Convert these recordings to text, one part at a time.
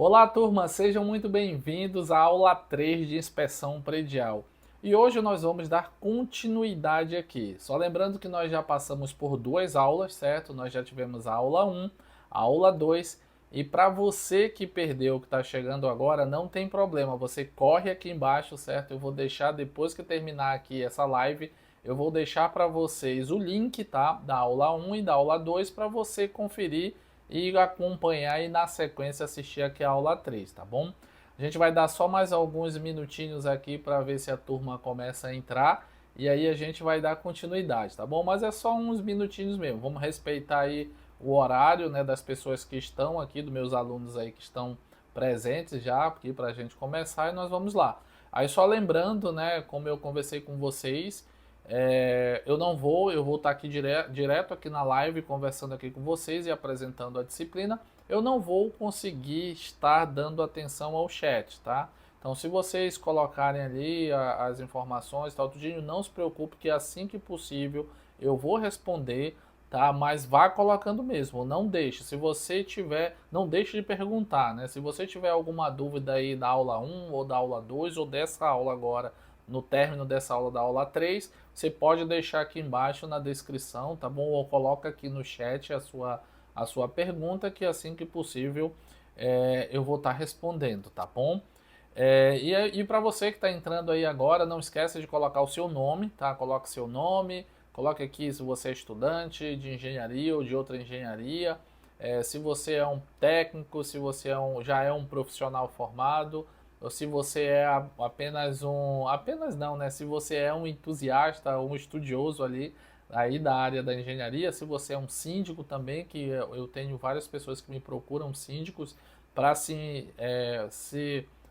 Olá, turma, sejam muito bem-vindos à aula 3 de inspeção predial. E hoje nós vamos dar continuidade aqui. Só lembrando que nós já passamos por duas aulas, certo? Nós já tivemos a aula 1, a aula 2, e para você que perdeu, que está chegando agora, não tem problema, você corre aqui embaixo, certo? Eu vou deixar, depois que terminar aqui essa live, eu vou deixar para vocês o link, tá? Da aula 1 e da aula 2 para você conferir e acompanhar e na sequência assistir aqui a aula 3, tá bom? A gente vai dar só mais alguns minutinhos aqui para ver se a turma começa a entrar e aí a gente vai dar continuidade, tá bom? Mas é só uns minutinhos mesmo. Vamos respeitar aí o horário, né, das pessoas que estão aqui, dos meus alunos aí que estão presentes já aqui para a gente começar e nós vamos lá. Aí só lembrando, né, como eu conversei com vocês, eu vou estar aqui direto aqui na live conversando aqui com vocês e apresentando a disciplina. Eu não vou conseguir estar dando atenção ao chat, tá? Então, se vocês colocarem ali as informações, tal, tudinho, não se preocupe que assim que possível eu vou responder, tá? Mas vá colocando mesmo, não deixe. Se você tiver, não deixe de perguntar, né? Se você tiver alguma dúvida aí da aula 1 ou da aula 2 ou dessa aula agora, no término dessa aula da aula 3, você pode deixar aqui embaixo na descrição, tá bom? Ou coloca aqui no chat a sua pergunta, que assim que possível eu vou estar respondendo, tá bom? E para você que está entrando aí agora, não esqueça de colocar o seu nome, tá? Coloque seu nome, coloque aqui se você é estudante de engenharia ou de outra engenharia, se você é um técnico, se você já é um profissional formado, ou se você é apenas apenas não, né? Se você é um entusiasta, um estudioso ali aí da área da engenharia, se você é um síndico também, que eu tenho várias pessoas que me procuram síndicos para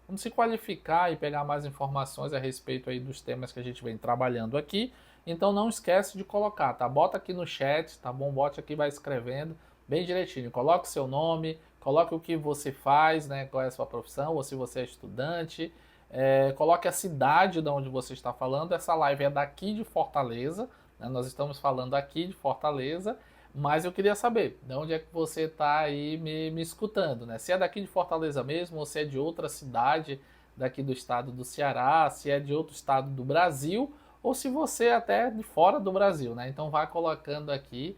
vamos se qualificar e pegar mais informações a respeito aí dos temas que a gente vem trabalhando aqui. Então não esquece de colocar, tá? Bota aqui no chat, tá bom? Bote aqui, vai escrevendo bem direitinho. Coloque seu nome, coloque o que você faz, né? Qual é a sua profissão, ou se você é estudante. Coloque a cidade de onde você está falando. Essa live é daqui de Fortaleza, né? Nós estamos falando aqui de Fortaleza, mas eu queria saber de onde é que você está aí me escutando, né? Se é daqui de Fortaleza mesmo, ou se é de outra cidade daqui do estado do Ceará, se é de outro estado do Brasil, ou se você é até de fora do Brasil, né? Então vai colocando aqui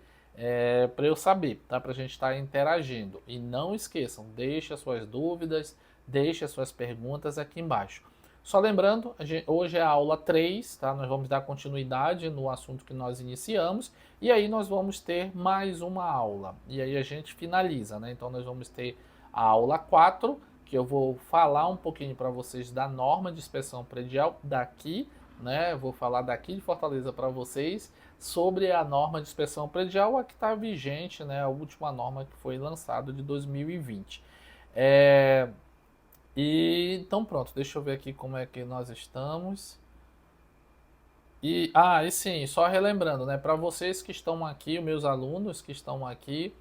para eu saber, tá? Para a gente estar interagindo. E não esqueçam, deixe as suas dúvidas, deixe as suas perguntas aqui embaixo. Só lembrando, hoje é a aula 3, tá? Nós vamos dar continuidade no assunto que nós iniciamos e aí nós vamos ter mais uma aula. E aí a gente finaliza, né? Então nós vamos ter a aula 4, que eu vou falar um pouquinho para vocês da norma de inspeção predial daqui, né? Eu vou falar daqui de Fortaleza para vocês sobre a norma de inspeção predial, a que está vigente, né? A última norma que foi lançada de 2020. Então pronto, deixa eu ver aqui como é que nós estamos. E sim, só relembrando, né, para vocês que estão aqui, os meus alunos que estão aqui,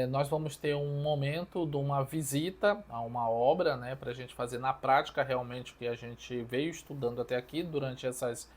nós vamos ter um momento de uma visita a uma obra, né, para a gente fazer na prática realmente o que a gente veio estudando até aqui durante essas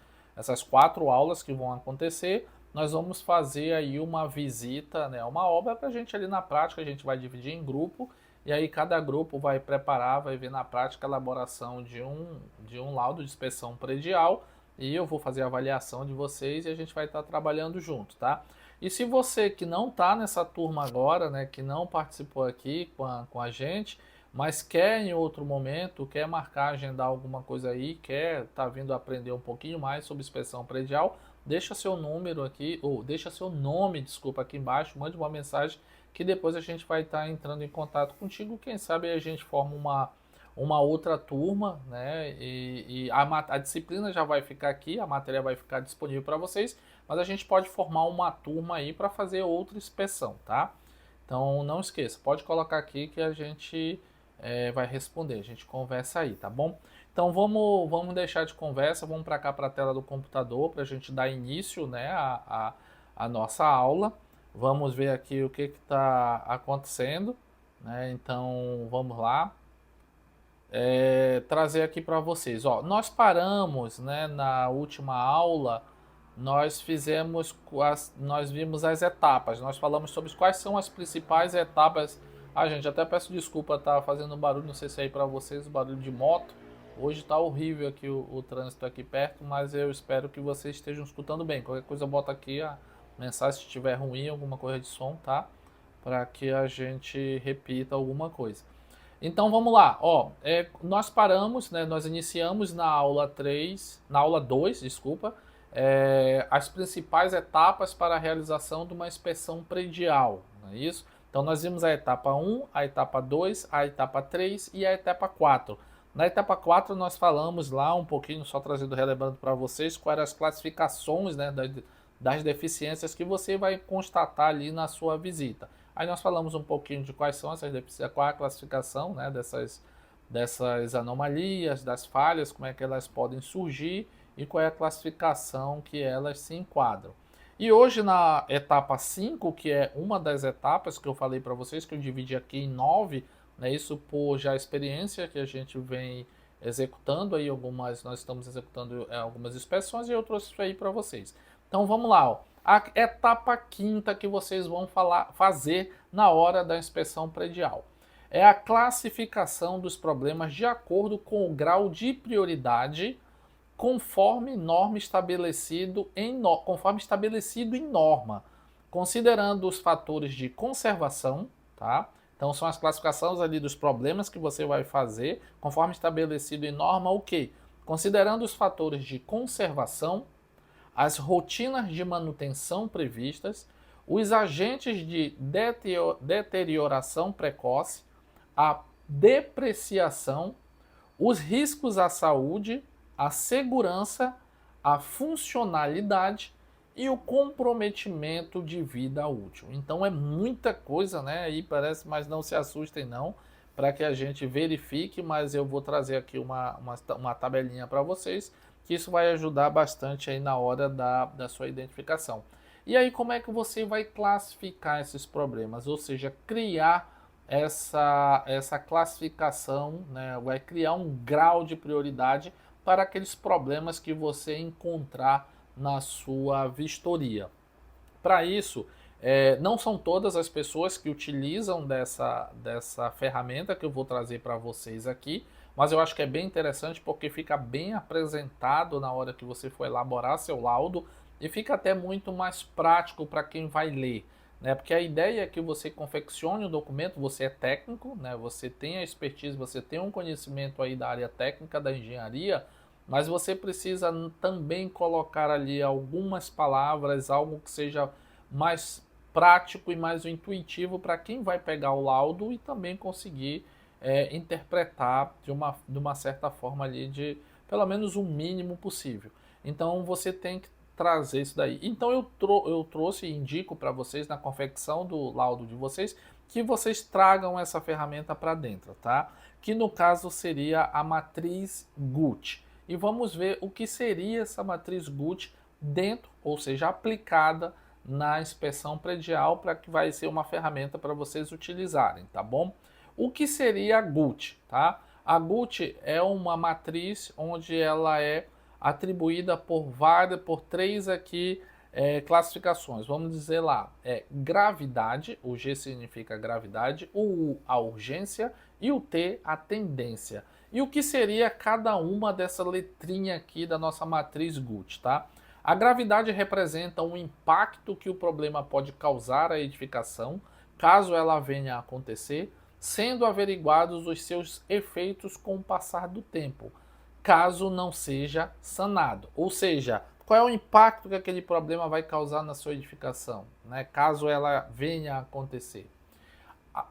4 aulas que vão acontecer. Nós vamos fazer aí uma visita, né, a uma obra para a gente ali na prática, a gente vai dividir em grupo e aí cada grupo vai preparar, vai ver na prática a elaboração de um laudo de inspeção predial e eu vou fazer a avaliação de vocês e a gente vai estar trabalhando junto, tá? E se você que não está nessa turma agora, né, que não participou aqui com a gente, mas quer em outro momento, quer marcar, agendar alguma coisa aí, quer tá vindo aprender um pouquinho mais sobre inspeção predial, deixa seu número aqui, ou deixa seu nome, desculpa, aqui embaixo, mande uma mensagem que depois a gente vai estar entrando em contato contigo, quem sabe a gente forma uma outra turma, né? E a disciplina já vai ficar aqui, a matéria vai ficar disponível para vocês, mas a gente pode formar uma turma aí para fazer outra inspeção, tá? Então não esqueça, pode colocar aqui que a gente vai responder, a gente conversa aí, tá bom? Então vamos deixar de conversa, vamos para cá para a tela do computador para a gente dar início, né, a nossa aula. Vamos ver aqui o que está acontecendo, né? Então vamos lá. Trazer aqui para vocês. Ó, nós paramos, né, na última aula, nós vimos as etapas, nós falamos sobre quais são as principais etapas Ah, gente, até peço desculpa, tá fazendo barulho, não sei se é aí para vocês, o barulho de moto. Hoje tá horrível aqui o trânsito aqui perto, mas eu espero que vocês estejam escutando bem. Qualquer coisa bota aqui a mensagem se estiver ruim, alguma coisa de som, tá? Para que a gente repita alguma coisa. Então vamos lá, ó, nós paramos, né, nós iniciamos na aula 3, na aula 2, desculpa, as principais etapas para a realização de uma inspeção predial, não é isso? Então nós vimos a etapa 1, a etapa 2, a etapa 3 e a etapa 4. Na etapa 4 nós falamos lá um pouquinho, só trazendo, relembrando para vocês, quais eram as classificações, né, das deficiências que você vai constatar ali na sua visita. Aí nós falamos um pouquinho de quais são essas deficiências, qual é a classificação, né, dessas anomalias, das falhas, como é que elas podem surgir e qual é a classificação que elas se enquadram. E hoje na etapa 5, que é uma das etapas que eu falei para vocês, que eu dividi aqui em 9, né, isso por já experiência que a gente vem executando, aí nós estamos executando algumas inspeções e eu trouxe isso aí para vocês. Então vamos lá, ó. A etapa quinta que vocês vão fazer na hora da inspeção predial é a classificação dos problemas de acordo com o grau de prioridade conforme conforme estabelecido em norma, considerando os fatores de conservação, tá? Então são as classificações ali dos problemas que você vai fazer, conforme estabelecido em norma, o quê? Considerando os fatores de conservação, as rotinas de manutenção previstas, os agentes de deterioração precoce, a depreciação, os riscos à saúde, a segurança, a funcionalidade e o comprometimento de vida útil. Então é muita coisa, né? Aí parece, mas não se assustem não, para que a gente verifique, mas eu vou trazer aqui uma tabelinha para vocês, que isso vai ajudar bastante aí na hora da sua identificação. E aí como é que você vai classificar esses problemas? Ou seja, criar essa classificação, né? Vai criar um grau de prioridade para aqueles problemas que você encontrar na sua vistoria. Para isso, não são todas as pessoas que utilizam dessa ferramenta que eu vou trazer para vocês aqui, mas eu acho que é bem interessante porque fica bem apresentado na hora que você for elaborar seu laudo e fica até muito mais prático para quem vai ler, né? Porque a ideia é que você confeccione o documento, você é técnico, né? Você tem a expertise, você tem um conhecimento aí da área técnica da engenharia, mas você precisa também colocar ali algumas palavras, algo que seja mais prático e mais intuitivo para quem vai pegar o laudo e também conseguir interpretar de uma certa forma ali, de pelo menos o mínimo possível. Então você tem que trazer isso daí. Então eu trouxe e indico para vocês na confecção do laudo de vocês que vocês tragam essa ferramenta para dentro, tá? Que no caso seria a matriz GUT. E vamos ver o que seria essa matriz GUT dentro, ou seja, aplicada na inspeção predial, para que vai ser uma ferramenta para vocês utilizarem, tá bom? O que seria a GUT, tá? A GUT é uma matriz onde ela é atribuída por três aqui classificações. Vamos dizer lá, gravidade, o G significa gravidade, o U a urgência e o T a tendência. E o que seria cada uma dessa letrinha aqui da nossa matriz GUT, tá? A gravidade representa o impacto que o problema pode causar à edificação, caso ela venha a acontecer, sendo averiguados os seus efeitos com o passar do tempo, caso não seja sanado. Ou seja, qual é o impacto que aquele problema vai causar na sua edificação, né, caso ela venha a acontecer.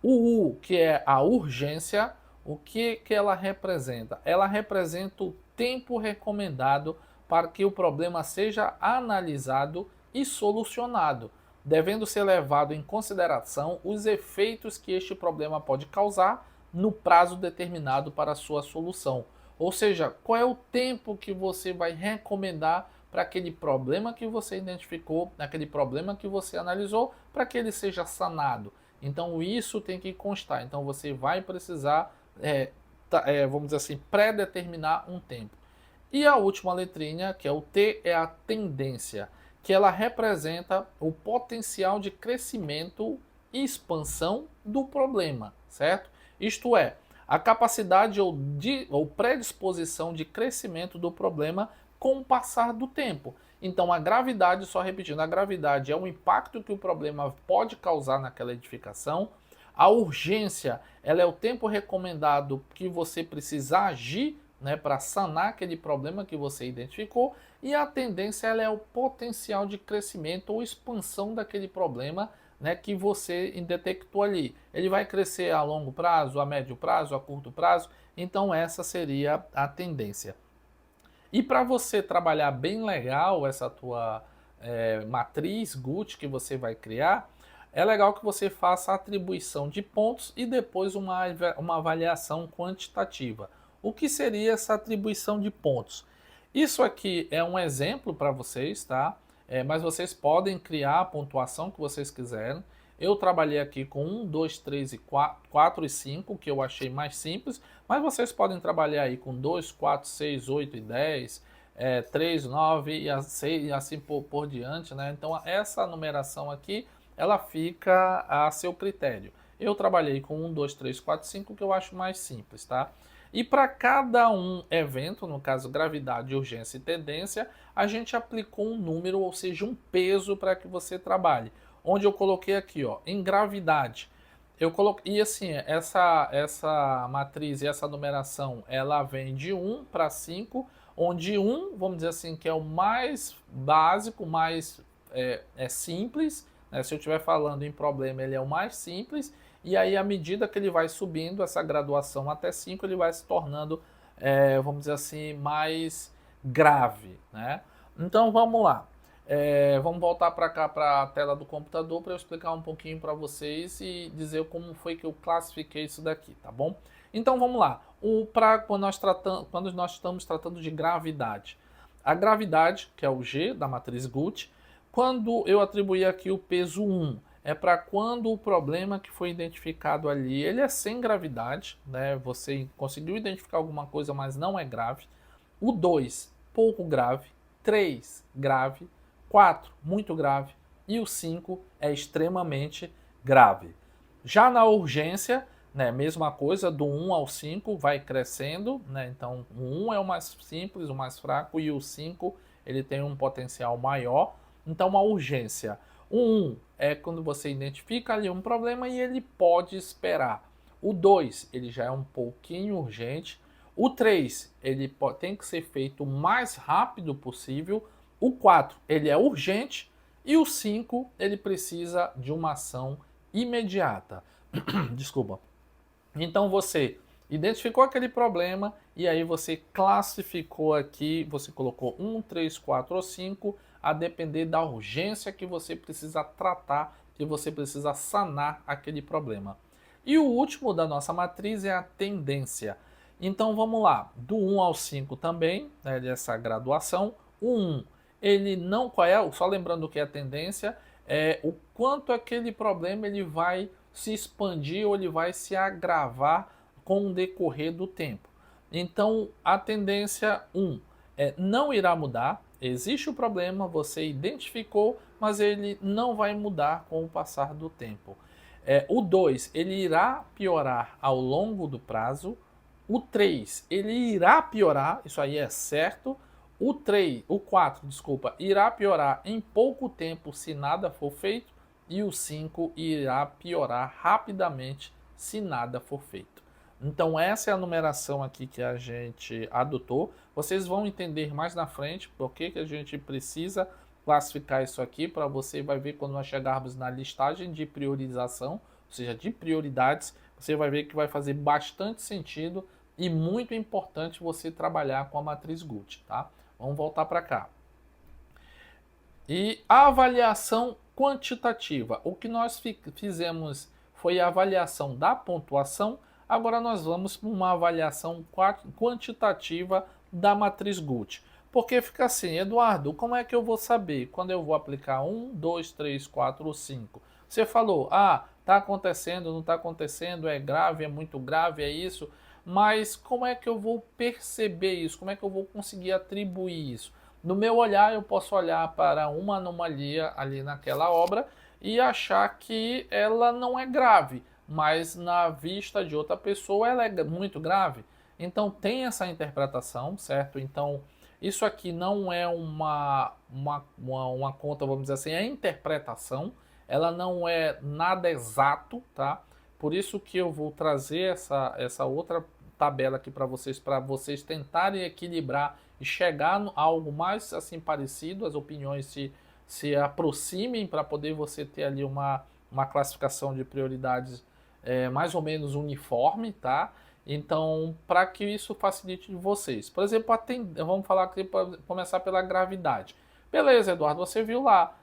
O U, que é a urgência, o que ela representa? Ela representa o tempo recomendado para que o problema seja analisado e solucionado, devendo ser levado em consideração os efeitos que este problema pode causar no prazo determinado para a sua solução. Ou seja, qual é o tempo que você vai recomendar para aquele problema que você identificou, aquele problema que você analisou, para que ele seja sanado. Então isso tem que constar. Então você vai precisar, vamos dizer assim, pré-determinar um tempo. E a última letrinha, que é o T, é a tendência, que ela representa o potencial de crescimento expansão do problema, certo? Isto é, a capacidade ou predisposição de crescimento do problema com o passar do tempo. Então a gravidade, só repetindo, a gravidade é o impacto que o problema pode causar naquela edificação. A urgência, ela é o tempo recomendado que você precisa agir, né, para sanar aquele problema que você identificou, e a tendência, ela é o potencial de crescimento ou expansão daquele problema, né, que você detectou ali. Ele vai crescer a longo prazo, a médio prazo, a curto prazo, então essa seria a tendência. E para você trabalhar bem legal essa tua matriz GUT que você vai criar, é legal que você faça a atribuição de pontos e depois uma avaliação quantitativa. O que seria essa atribuição de pontos? Isso aqui é um exemplo para vocês, tá? Mas vocês podem criar a pontuação que vocês quiserem. Eu trabalhei aqui com 1, 2, 3 e 4 e 5, que eu achei mais simples, mas vocês podem trabalhar aí com 2, 4, 6, 8 e 10, 3, 9 e assim por diante, né? Então essa numeração aqui, ela fica a seu critério. Eu trabalhei com 1, 2, 3, 4, 5, que eu acho mais simples, tá? E para cada um evento, no caso gravidade, urgência e tendência, a gente aplicou um número, ou seja, um peso para que você trabalhe. Onde eu coloquei aqui, ó, em gravidade. Eu coloquei, e assim, essa matriz e essa numeração, ela vem de 1 para 5, onde 1, vamos dizer assim, que é o mais básico, mais simples, né? Se eu estiver falando em problema, ele é o mais simples, e aí à medida que ele vai subindo essa graduação até 5, ele vai se tornando, vamos dizer assim, mais grave, né? Então vamos lá. Vamos voltar para cá, para a tela do computador, para eu explicar um pouquinho para vocês e dizer como foi que eu classifiquei isso daqui, tá bom? Então vamos lá. Quando nós estamos tratando de gravidade, a gravidade, que é o G da matriz GUT, quando eu atribuí aqui o peso 1, é para quando o problema que foi identificado ali, ele é sem gravidade, né? Você conseguiu identificar alguma coisa, mas não é grave. O 2, pouco grave. 3, grave. 4, muito grave, e o 5 é extremamente grave. Já na urgência, né, mesma coisa, do 1 ao 5 vai crescendo, né, então o 1 é o mais simples, o mais fraco, e o 5 ele tem um potencial maior. Então a urgência, o 1 é quando você identifica ali um problema e ele pode esperar. O 2, ele já é um pouquinho urgente. O 3, ele tem que ser feito o mais rápido possível. O 4, ele é urgente, e o 5, ele precisa de uma ação imediata. Desculpa. Então você identificou aquele problema e aí você classificou aqui, você colocou 1, 3, 4 ou 5, a depender da urgência que você precisa tratar, que você precisa sanar aquele problema. E o último da nossa matriz é a tendência. Então vamos lá, do 1 ao 5 também, né, dessa graduação. O 1, ele não, qual é, só lembrando que é a tendência, é o quanto aquele problema ele vai se expandir ou ele vai se agravar com o decorrer do tempo. Então a tendência 1 não irá mudar, existe o problema, você identificou, mas ele não vai mudar com o passar do tempo. O 2, ele irá piorar ao longo do prazo. O 3, ele irá piorar, isso aí é certo. O 4, desculpa, irá piorar em pouco tempo se nada for feito, e o 5 irá piorar rapidamente se nada for feito. Então essa é a numeração aqui que a gente adotou. Vocês vão entender mais na frente por que a gente precisa classificar isso aqui, para você vai ver quando nós chegarmos na listagem de priorização, ou seja, de prioridades, você vai ver que vai fazer bastante sentido e muito importante você trabalhar com a matriz GUT, tá? Vamos voltar para cá. E a avaliação quantitativa. O que nós fizemos foi a avaliação da pontuação. Agora nós vamos para uma avaliação quantitativa da matriz GUT. Porque fica assim, Eduardo, como é que eu vou saber quando eu vou aplicar 1, 2, 3, 4 ou 5? Você falou, está acontecendo, não está acontecendo, é grave, é muito grave, é isso. Mas como é que eu vou perceber isso? Como é que eu vou conseguir atribuir isso? No meu olhar, eu posso olhar para uma anomalia ali naquela obra e achar que ela não é grave, mas na vista de outra pessoa ela é muito grave. Então tem essa interpretação, certo? Então isso aqui não é uma conta, vamos dizer assim, é interpretação, ela não é nada exato, tá? Por isso que eu vou trazer essa outra tabela aqui para vocês tentarem equilibrar e chegar a algo mais assim parecido, as opiniões se aproximem para poder você ter ali uma classificação de prioridades mais ou menos uniforme, tá? Então, para que isso facilite vocês. Por exemplo, vamos falar aqui para começar pela gravidade. Beleza, Eduardo, você viu lá.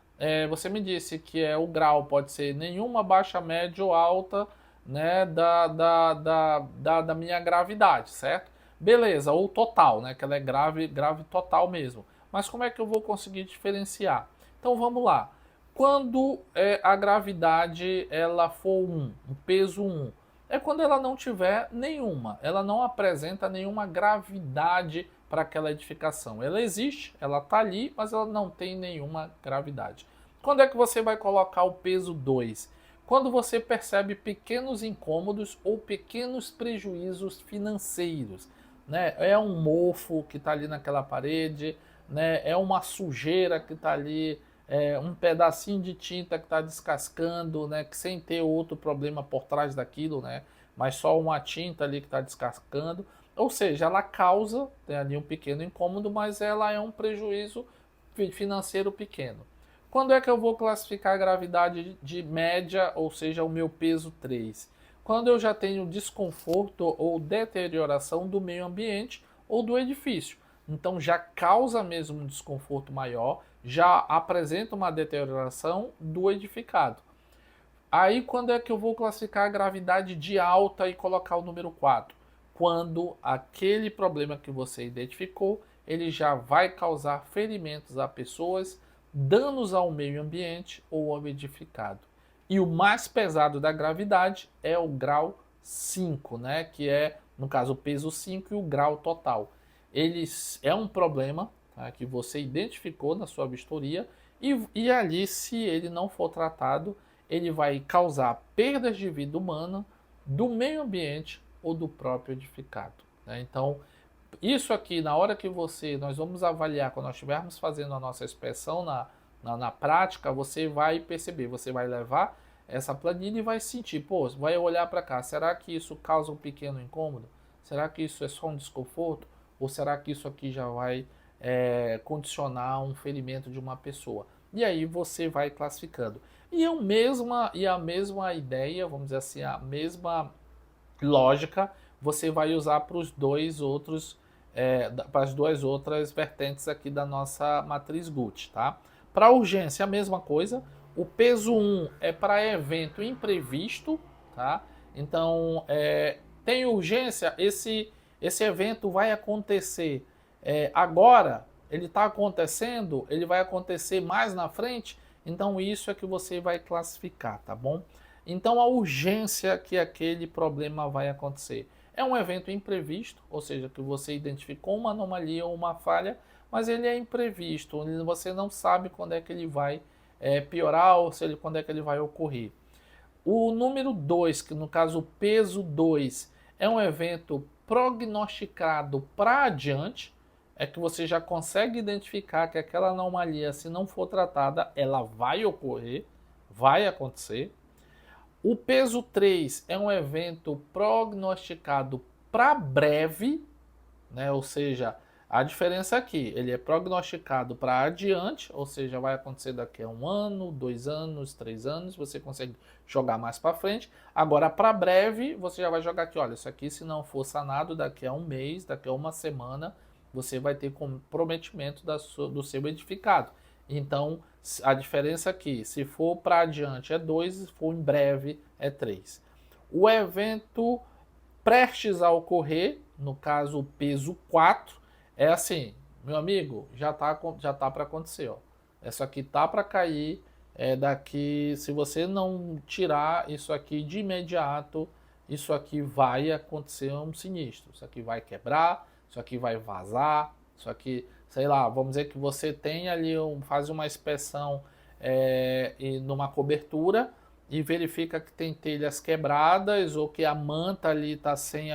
Você me disse que o grau pode ser nenhuma, baixa, média ou alta, né, da minha gravidade, certo? Beleza, ou total, né, que ela é grave total mesmo. Mas como é que eu vou conseguir diferenciar? Então vamos lá. Quando a gravidade ela for um peso 1, é quando ela não tiver nenhuma, ela não apresenta nenhuma gravidade para aquela edificação. Ela existe, ela está ali, mas ela não tem nenhuma gravidade. Quando é que você vai colocar o peso 2? Quando você percebe pequenos incômodos ou pequenos prejuízos financeiros, né? É um mofo que está ali naquela parede, né? É uma sujeira que está ali, um pedacinho de tinta que está descascando, né? Que sem ter outro problema por trás daquilo, né? Mas só uma tinta ali que está descascando. Ou seja, ela causa, tem ali um pequeno incômodo, mas ela é um prejuízo financeiro pequeno. Quando é que eu vou classificar a gravidade de média, ou seja, o meu peso 3? Quando eu já tenho desconforto ou deterioração do meio ambiente ou do edifício. Então já causa mesmo um desconforto maior, já apresenta uma deterioração do edificado. Aí quando é que eu vou classificar a gravidade de alta e colocar o número 4? Quando aquele problema que você identificou, ele já vai causar ferimentos a pessoas, danos ao meio ambiente ou ao edificado. E o mais pesado da gravidade é o grau 5, né? Que é, no caso, o peso 5 e o grau total. Ele é um problema, tá, que você identificou na sua vistoria e ali, se ele não for tratado, ele vai causar perdas de vida humana, do meio ambiente ou do próprio edificado, né? Então, isso aqui, na hora que nós vamos avaliar, quando nós estivermos fazendo a nossa inspeção na prática, você vai perceber, você vai levar essa planilha e vai sentir, pô, vai olhar para cá, será que isso causa um pequeno incômodo? Será que isso é só um desconforto? Ou será que isso aqui já vai condicionar um ferimento de uma pessoa? E aí você vai classificando. E a mesma ideia, vamos dizer assim, a mesma lógica, você vai usar para os dois outros, para as duas outras vertentes aqui da nossa matriz GUT, tá? Para urgência, a mesma coisa. O peso 1 é para evento imprevisto, tá? Então, tem urgência, esse evento vai acontecer agora, ele está acontecendo, ele vai acontecer mais na frente, então isso é que você vai classificar, tá bom? Então a urgência que aquele problema vai acontecer é um evento imprevisto, ou seja, que você identificou uma anomalia ou uma falha, mas ele é imprevisto, você não sabe quando é que ele vai piorar ou quando é que ele vai ocorrer. O número 2, que no caso o peso 2, é um evento prognosticado para adiante, é que você já consegue identificar que aquela anomalia, se não for tratada, ela vai ocorrer, vai acontecer. O peso 3 é um evento prognosticado para breve, né? Ou seja, a diferença aqui, ele é prognosticado para adiante, ou seja, vai acontecer daqui a 1 ano, 2 anos, 3 anos, você consegue jogar mais para frente. Agora, para breve, você já vai jogar aqui, olha, isso aqui se não for sanado daqui a 1 mês, daqui a 1 semana, você vai ter comprometimento do seu edificado. Então, a diferença aqui, se for para adiante é 2, se for em breve é 3. O evento prestes a ocorrer, no caso o peso 4, é assim, meu amigo, já tá para acontecer, ó. Isso aqui tá para cair, daqui, se você não tirar isso aqui de imediato, isso aqui vai acontecer um sinistro. Isso aqui vai quebrar, isso aqui vai vazar, isso aqui, sei lá, vamos dizer que você tem ali, faz uma inspeção e numa cobertura e verifica que tem telhas quebradas ou que a manta ali está sem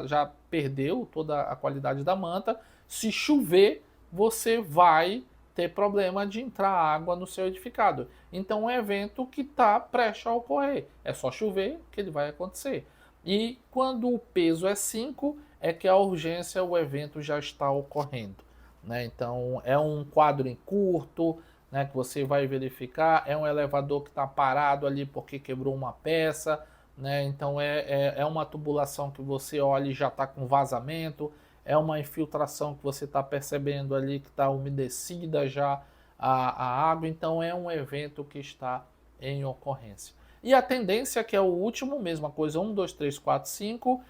já perdeu toda a qualidade da manta. Se chover, você vai ter problema de entrar água no seu edificado. Então, é um evento que está prestes a ocorrer. É só chover que ele vai acontecer. E quando o peso é 5, é que a urgência, o evento já está ocorrendo. Né? Então, é um quadro em curto, né, que você vai verificar, é um elevador que está parado ali porque quebrou uma peça, né? Então é uma tubulação que você olha e já está com vazamento, é uma infiltração que você está percebendo ali que está umedecida já a água, então é um evento que está em ocorrência. E a tendência, que é o último, mesma coisa, 1, 2, 3, 4, 5,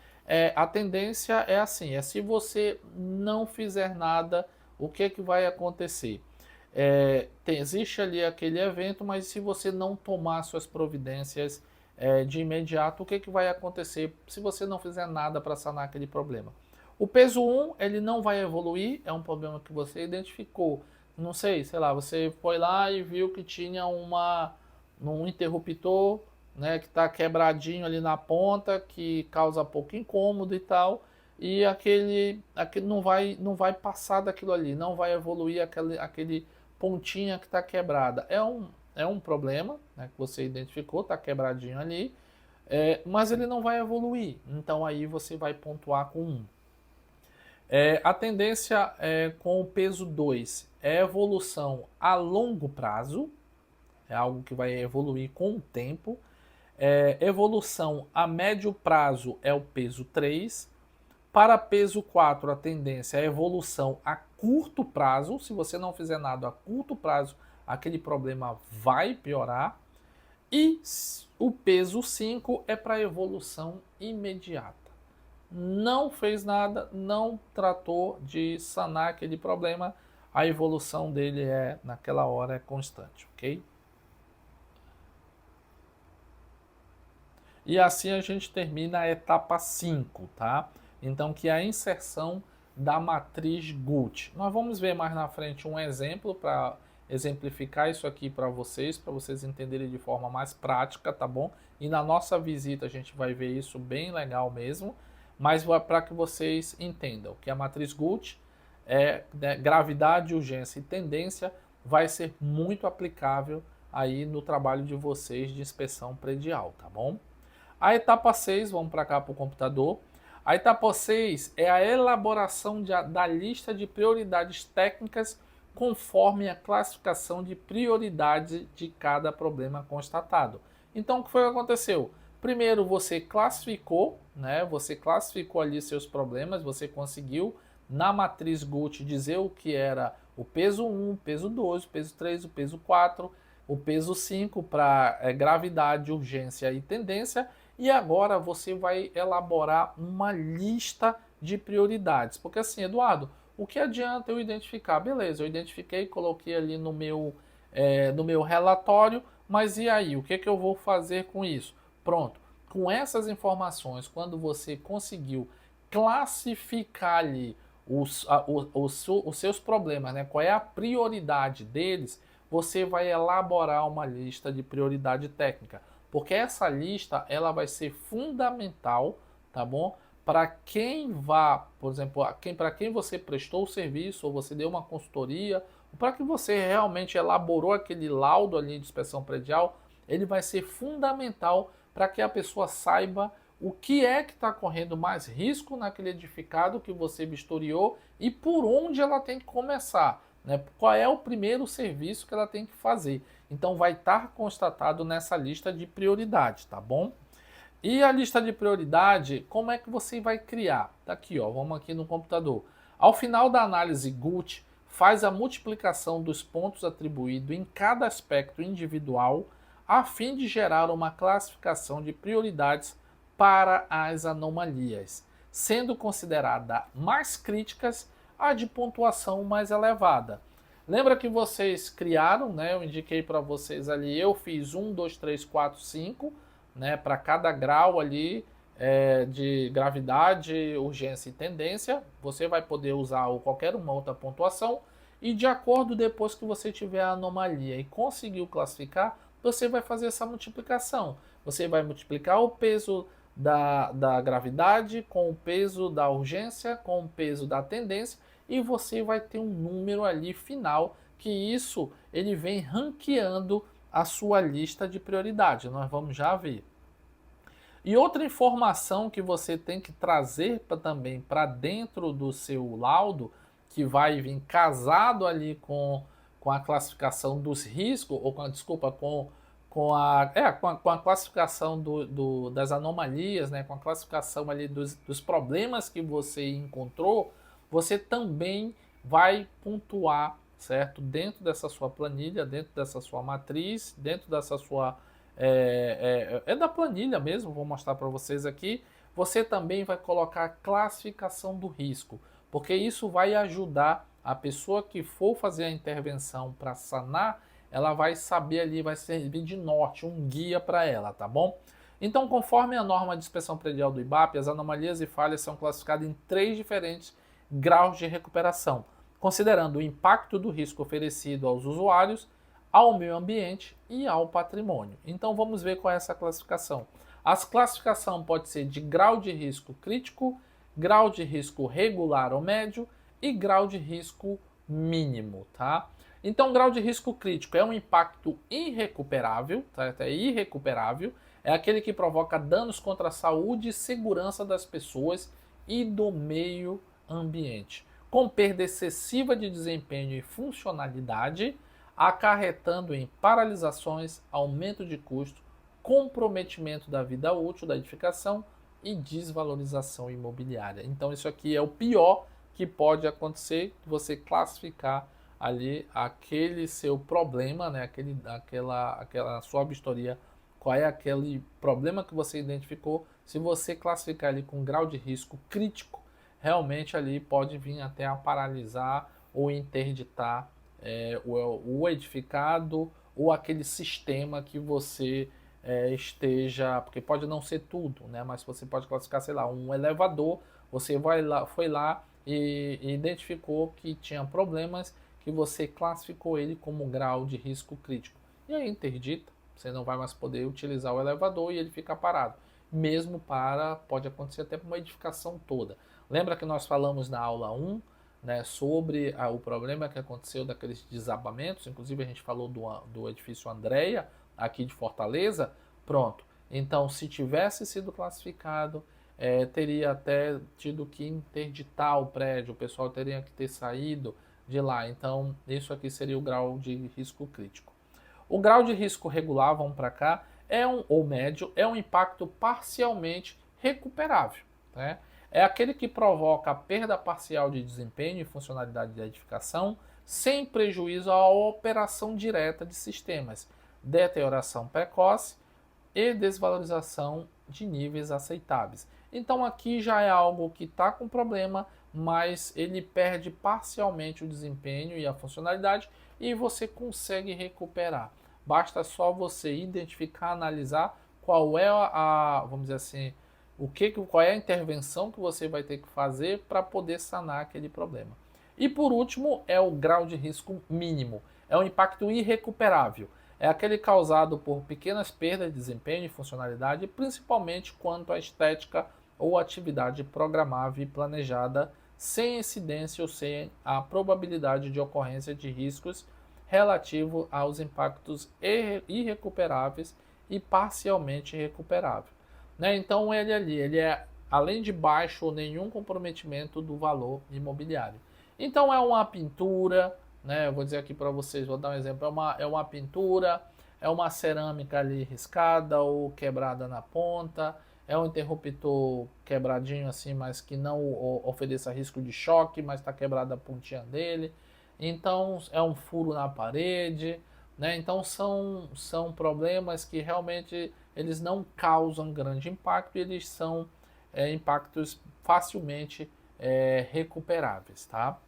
a tendência é assim, se você não fizer nada, o que vai acontecer? Existe ali aquele evento, mas se você não tomar suas providências de imediato, o que vai acontecer se você não fizer nada para sanar aquele problema? O peso 1, ele não vai evoluir, é um problema que você identificou. Não sei lá, você foi lá e viu que tinha um interruptor, né, que está quebradinho ali na ponta, que causa pouco incômodo e tal, e aquele não vai passar daquilo ali, não vai evoluir aquele pontinha que está quebrada. É um problema, né, que você identificou, está quebradinho ali, mas ele não vai evoluir. Então aí você vai pontuar com 1. A tendência com o peso 2 é evolução a longo prazo, é algo que vai evoluir com o tempo. Evolução a médio prazo é o peso 3. Para peso 4, a tendência é evolução a curto prazo. Se você não fizer nada a curto prazo, aquele problema vai piorar. E o peso 5 é para evolução imediata. Não fez nada, não tratou de sanar aquele problema, a evolução dele naquela hora, é constante, ok? E assim a gente termina a etapa 5, tá? Então, que é a inserção da matriz Guth. Nós vamos ver mais na frente um exemplo para exemplificar isso aqui para vocês entenderem de forma mais prática, tá bom? E na nossa visita a gente vai ver isso bem legal mesmo, mas para que vocês entendam que a matriz Guth gravidade, urgência e tendência vai ser muito aplicável aí no trabalho de vocês de inspeção predial, tá bom? A etapa 6, vamos para cá para o computador. A etapa 6 é a elaboração da lista de prioridades técnicas conforme a classificação de prioridade de cada problema constatado. Então, o que foi que aconteceu? Primeiro, você classificou, né? Você classificou ali seus problemas, você conseguiu na matriz Guth dizer o que era o peso 1, o peso 2, o peso 3, o peso 4, o peso 5 para gravidade, urgência e tendência. E agora você vai elaborar uma lista de prioridades. Porque assim, Eduardo, o que adianta eu identificar? Beleza, eu identifiquei, coloquei ali no meu relatório, mas e aí? O que eu vou fazer com isso? Pronto, com essas informações, quando você conseguiu classificar ali os seus problemas, né? Qual é a prioridade deles, você vai elaborar uma lista de prioridade técnica. Porque essa lista ela vai ser fundamental, tá bom? Para quem por exemplo, para quem você prestou o serviço ou você deu uma consultoria, ou para que você realmente elaborou aquele laudo ali de inspeção predial, ele vai ser fundamental para que a pessoa saiba o que é que está correndo mais risco naquele edificado que você vistoriou e por onde ela tem que começar. Né? Qual é o primeiro serviço que ela tem que fazer? Então vai estar constatado nessa lista de prioridade, tá bom? E a lista de prioridade, como é que você vai criar? Tá aqui, ó, vamos aqui no computador. Ao final da análise Guth, faz a multiplicação dos pontos atribuídos em cada aspecto individual, a fim de gerar uma classificação de prioridades para as anomalias, sendo considerada mais críticas a de pontuação mais elevada. Lembra que vocês criaram, né? Eu indiquei para vocês ali, eu fiz 1, 2, 3, 4, 5, né? Para cada grau ali de gravidade, urgência e tendência. Você vai poder usar qualquer uma outra pontuação. e de acordo depois que você tiver a anomalia e conseguiu classificar, você vai fazer essa multiplicação. Você vai multiplicar o peso da gravidade com o peso da urgência, com o peso da tendência, e você vai ter um número ali final, que isso ele vem ranqueando a sua lista de prioridade. Nós vamos já ver. E outra informação que você tem que trazer também para dentro do seu laudo, que vai vir casado ali com a classificação dos riscos, ou desculpa, com a classificação das anomalias, né, com a classificação ali dos problemas que você encontrou, você também vai pontuar, certo? Dentro dessa sua planilha, dentro dessa sua matriz, dentro dessa sua da planilha mesmo, vou mostrar para vocês aqui. Você também vai colocar a classificação do risco, porque isso vai ajudar a pessoa que for fazer a intervenção para sanar, ela vai saber ali, vai servir de norte, um guia para ela, tá bom? Então, conforme a norma de inspeção predial do IBAP, as anomalias e falhas são classificadas em 3 diferentes graus de recuperação, considerando o impacto do risco oferecido aos usuários, ao meio ambiente e ao patrimônio. Então vamos ver qual é essa classificação. A classificação pode ser de grau de risco crítico, grau de risco regular ou médio e grau de risco mínimo, tá? Então, grau de risco crítico é um impacto irrecuperável, tá? É irrecuperável, é aquele que provoca danos contra a saúde e segurança das pessoas e do meio ambiente, com perda excessiva de desempenho e funcionalidade, acarretando em paralisações, aumento de custo, comprometimento da vida útil da edificação e desvalorização imobiliária. Então isso aqui é o pior que pode acontecer, você classificar ali aquele seu problema, né? aquela sua vistoria, qual é aquele problema que você identificou. Se você classificar ali com grau de risco crítico, realmente ali pode vir até a paralisar ou interditar o edificado ou aquele sistema que você esteja, porque pode não ser tudo, né? Mas você pode classificar, sei lá, um elevador, você foi lá e identificou que tinha problemas, que você classificou ele como grau de risco crítico. E aí interdita, você não vai mais poder utilizar o elevador e ele fica parado. Mesmo pode acontecer até para uma edificação toda. Lembra que nós falamos na aula 1, né, sobre o problema que aconteceu daqueles desabamentos, inclusive a gente falou do edifício Andréia, aqui de Fortaleza, pronto. Então, se tivesse sido classificado, teria até tido que interditar o prédio, o pessoal teria que ter saído de lá. Então, isso aqui seria o grau de risco crítico. O grau de risco regular, vamos para cá, ou médio, é um impacto parcialmente recuperável, né? É aquele que provoca a perda parcial de desempenho e funcionalidade da edificação, sem prejuízo à operação direta de sistemas, deterioração precoce e desvalorização de níveis aceitáveis. Então aqui já é algo que está com problema, mas ele perde parcialmente o desempenho e a funcionalidade e você consegue recuperar. Basta só você identificar, analisar qual é vamos dizer assim, qual é a intervenção que você vai ter que fazer para poder sanar aquele problema. E por último, é o grau de risco mínimo. É um impacto irrecuperável. É aquele causado por pequenas perdas de desempenho e funcionalidade, principalmente quanto à estética ou atividade programável e planejada, sem incidência ou sem a probabilidade de ocorrência de riscos relativo aos impactos irrecuperáveis e parcialmente recuperáveis. Né? Então ele é além de baixo ou nenhum comprometimento do valor imobiliário. Então é uma pintura, né? Eu vou dizer aqui para vocês, vou dar um exemplo, é uma pintura, é uma cerâmica ali riscada ou quebrada na ponta, é um interruptor quebradinho assim, mas que não ofereça risco de choque, mas está quebrada a pontinha dele. Então é um furo na parede, né? Então são problemas que realmente eles não causam grande impacto e eles são impactos facilmente recuperáveis, tá?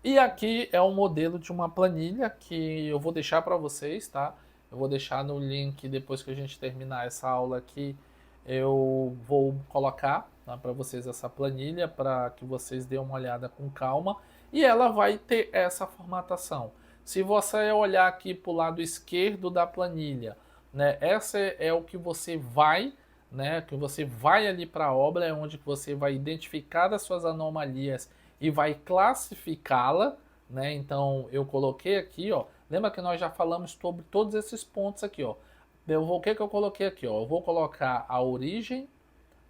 E aqui é um modelo de uma planilha que eu vou deixar para vocês, tá? Eu vou deixar no link depois que a gente terminar essa aula aqui, eu vou colocar, tá, para vocês essa planilha, para que vocês dêem uma olhada com calma, e ela vai ter essa formatação. Se você olhar aqui para o lado esquerdo da planilha, né, essa é o que você vai, né, que você vai ali para a obra, é onde você vai identificar as suas anomalias e vai classificá-la, né? Então eu coloquei aqui, ó, lembra que nós já falamos sobre todos esses pontos aqui, ó. O que eu coloquei aqui, ó? Eu vou colocar a origem,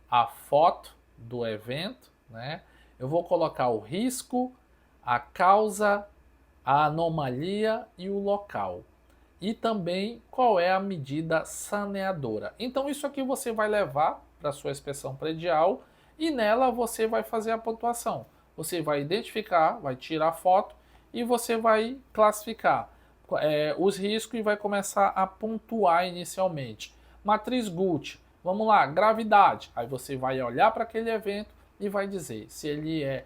a foto do evento, né? Eu vou colocar o risco, a causa, a anomalia e o local. E também qual é a medida saneadora. Então isso aqui você vai levar para a sua inspeção predial e nela você vai fazer a pontuação. Você vai identificar, vai tirar foto e você vai classificar os riscos e vai começar a pontuar inicialmente. Matriz Gucci, vamos lá, gravidade. Aí você vai olhar para aquele evento e vai dizer se ele é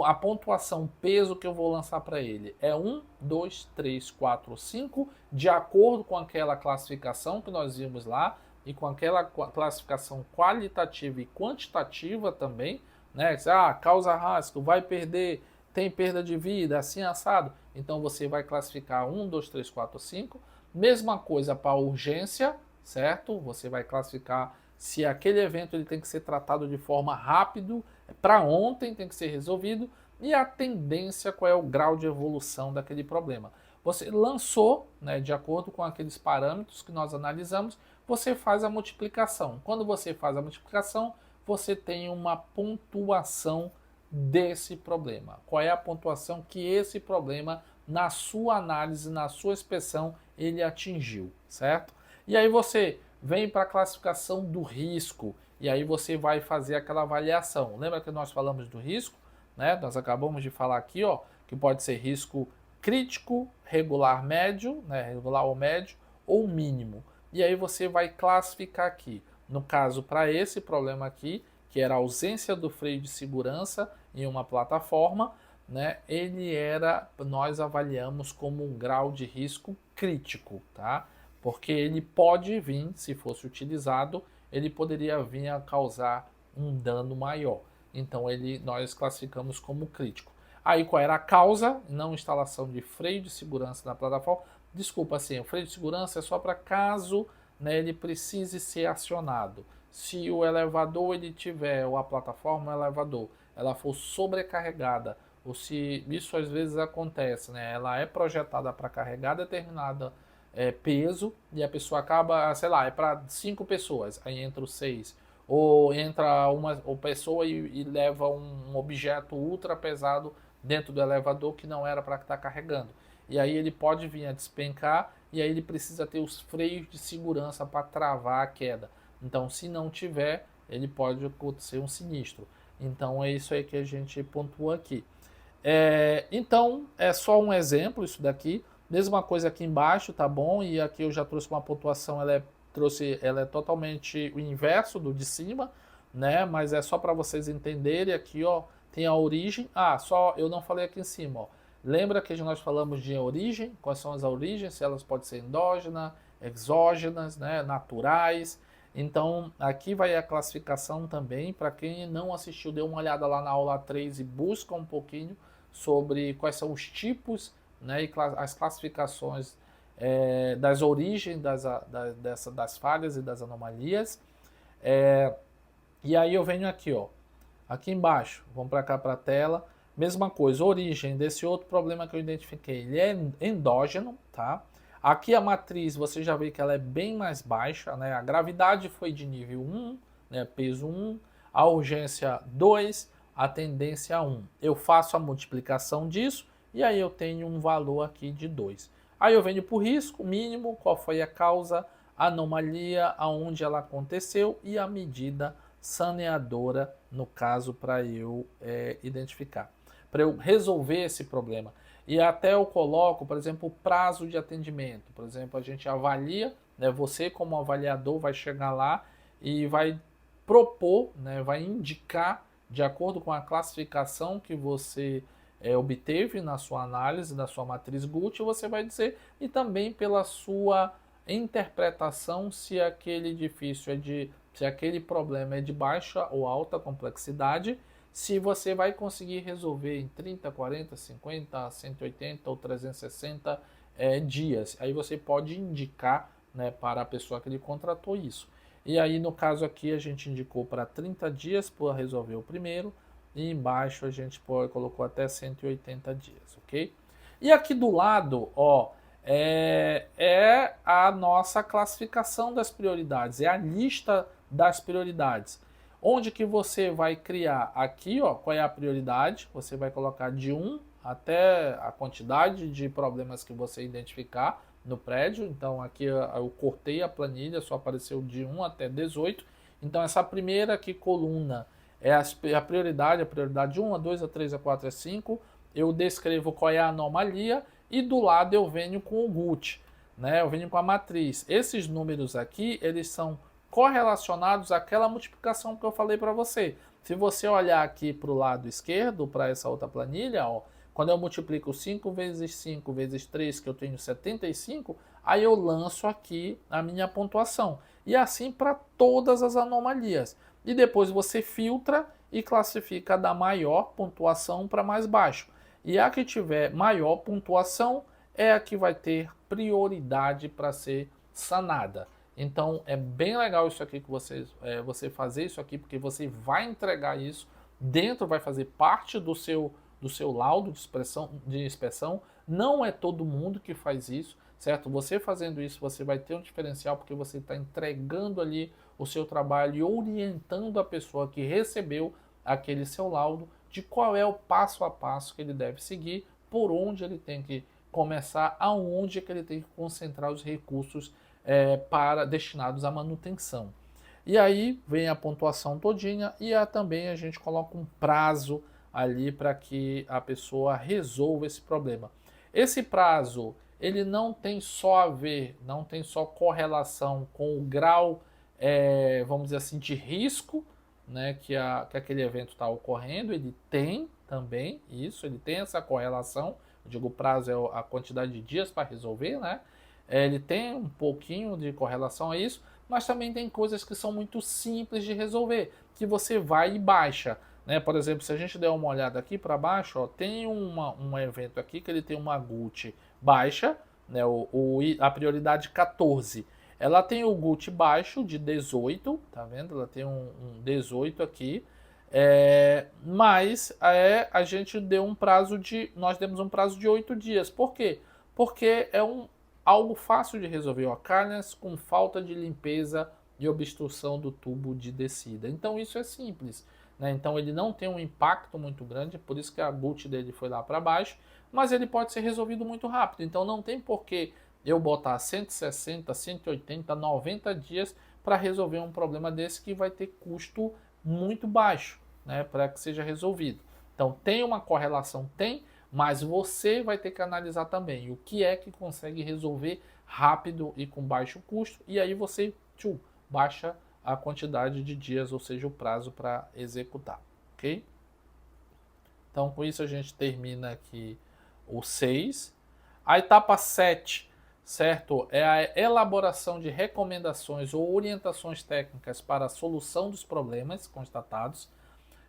a pontuação, peso que eu vou lançar para ele é 1, 2, 3, 4, 5, de acordo com aquela classificação que nós vimos lá e com aquela classificação qualitativa e quantitativa também, né? Causa risco, vai perder, tem perda de vida, assim assado. Então você vai classificar 1, 2, 3, 4, 5. Mesma coisa para urgência, certo? Você vai classificar se aquele evento ele tem que ser tratado de forma rápida, para ontem tem que ser resolvido, e a tendência, qual é o grau de evolução daquele problema. Você lançou, né, de acordo com aqueles parâmetros que nós analisamos, você faz a multiplicação. Quando você faz a multiplicação, você tem uma pontuação desse problema. Qual é a pontuação que esse problema, na sua análise, na sua inspeção, ele atingiu, certo? E aí você vem para a classificação do risco, e aí você vai fazer aquela avaliação. Lembra que nós falamos do risco, né? Nós acabamos de falar aqui, ó, que pode ser risco crítico, regular médio, né? Regular ou médio, ou mínimo. E aí você vai classificar aqui. No caso, para esse problema aqui, que era a ausência do freio de segurança em uma plataforma, né? Nós avaliamos como um grau de risco crítico, tá? Porque ele pode vir, se fosse utilizado, ele poderia vir a causar um dano maior. Então nós classificamos como crítico. Aí qual era a causa? Não instalação de freio de segurança na plataforma. Desculpa, assim, o freio de segurança é só para caso, né, ele precise ser acionado. Se o elevador ele tiver, ou a plataforma, o elevador, ela for sobrecarregada, ou se isso às vezes acontece, né, ela é projetada para carregar determinada peso e a pessoa acaba, sei lá, é para 5 pessoas, aí entra os 6. Ou entra uma pessoa e leva um objeto ultra pesado dentro do elevador que não era para estar carregando. E aí ele pode vir a despencar e aí ele precisa ter os freios de segurança para travar a queda. Então, se não tiver, ele pode acontecer um sinistro. Então, é isso aí que a gente pontua aqui. Então, é só um exemplo isso daqui. Mesma coisa aqui embaixo, tá bom? E aqui eu já trouxe uma pontuação, ela é totalmente o inverso do de cima, né? Mas é só para vocês entenderem aqui, ó, tem a origem. Só eu não falei aqui em cima, ó. Lembra que nós falamos de origem? Quais são as origens? Se elas podem ser endógenas, exógenas, né, naturais. Então, aqui vai a classificação também. Para quem não assistiu, dê uma olhada lá na aula 3 e busca um pouquinho sobre quais são os tipos, né, e as classificações das origens das falhas e das anomalias. E aí eu venho aqui, ó, aqui embaixo, vamos para cá para a tela, mesma coisa, origem desse outro problema que eu identifiquei, ele é endógeno, tá? Aqui a matriz, você já vê que ela é bem mais baixa, né? A gravidade foi de nível 1, né, peso 1, a urgência 2, a tendência 1. Eu faço a multiplicação disso, e aí eu tenho um valor aqui de 2. Aí eu venho para o risco mínimo, qual foi a causa, a anomalia, aonde ela aconteceu e a medida saneadora, no caso, para eu identificar. Para eu resolver esse problema. E até eu coloco, por exemplo, o prazo de atendimento. Por exemplo, a gente avalia, né, você como avaliador vai chegar lá e vai propor, né, vai indicar, de acordo com a classificação que você obteve na sua análise, da sua matriz Gucci, você vai dizer, e também pela sua interpretação, se aquele edifício é de se aquele problema é de baixa ou alta complexidade, se você vai conseguir resolver em 30, 40, 50, 180 ou 360 dias. Aí você pode indicar, né, para a pessoa que lhe contratou isso. E aí, no caso aqui, a gente indicou para 30 dias para resolver o primeiro, e embaixo a gente colocou até 180 dias, ok? E aqui do lado, ó, é a nossa classificação das prioridades, é a lista das prioridades. Onde que você vai criar aqui, ó, qual é a prioridade? Você vai colocar de 1 até a quantidade de problemas que você identificar no prédio. Então aqui eu cortei a planilha, só apareceu de 1 até 18. Então essa primeira aqui coluna é a prioridade 1, a 2, a 3, a 4, a 5. Eu descrevo qual é a anomalia e do lado eu venho com o GUT, né? Eu venho com a matriz. Esses números aqui, eles são correlacionados àquela multiplicação que eu falei para você. Se você olhar aqui para o lado esquerdo, para essa outra planilha, ó, quando eu multiplico 5 vezes 5 vezes 3, que eu tenho 75, aí eu lanço aqui a minha pontuação. E assim para todas as anomalias. E depois você filtra e classifica da maior pontuação para mais baixo. E a que tiver maior pontuação é a que vai ter prioridade para ser sanada. Então é bem legal isso aqui que você fazer isso aqui, porque você vai entregar isso dentro, vai fazer parte do seu laudo de inspeção. Não é todo mundo que faz isso, certo? Você fazendo isso, você vai ter um diferencial, porque você está entregando ali o seu trabalho e orientando a pessoa que recebeu aquele seu laudo de qual é o passo a passo que ele deve seguir, por onde ele tem que começar, aonde é que ele tem que concentrar os recursos destinados à manutenção. E aí vem a pontuação todinha e também a gente coloca um prazo ali para que a pessoa resolva esse problema. Esse prazo, ele não tem só a ver, não tem só correlação com o grau, vamos dizer assim, de risco, né, que aquele evento está ocorrendo. Ele tem também isso, ele tem essa correlação. Eu digo, o prazo é a quantidade de dias para resolver, né? Ele tem um pouquinho de correlação a isso, mas também tem coisas que são muito simples de resolver, que você vai e baixa, né? Por exemplo, se a gente der uma olhada aqui para baixo, ó, tem um evento aqui que ele tem uma GUT baixa, né? A prioridade 14. Ela tem o GUT baixo de 18, tá vendo? Ela tem um 18 aqui. Mas a gente deu nós demos um prazo de 8 dias. Por quê? Porque é algo fácil de resolver, ó, cálices com falta de limpeza e obstrução do tubo de descida. Então isso é simples, né? Então ele não tem um impacto muito grande, por isso que a GUT dele foi lá para baixo, mas ele pode ser resolvido muito rápido. Então não tem por que eu botar 160, 180, 90 dias para resolver um problema desse que vai ter custo muito baixo, né, para que seja resolvido. Então tem uma correlação, tem, mas você vai ter que analisar também o que é que consegue resolver rápido e com baixo custo, e aí você baixa a quantidade de dias, ou seja, o prazo para executar, ok? Então com isso a gente termina aqui o 6. A etapa 7, certo? É a elaboração de recomendações ou orientações técnicas para a solução dos problemas constatados.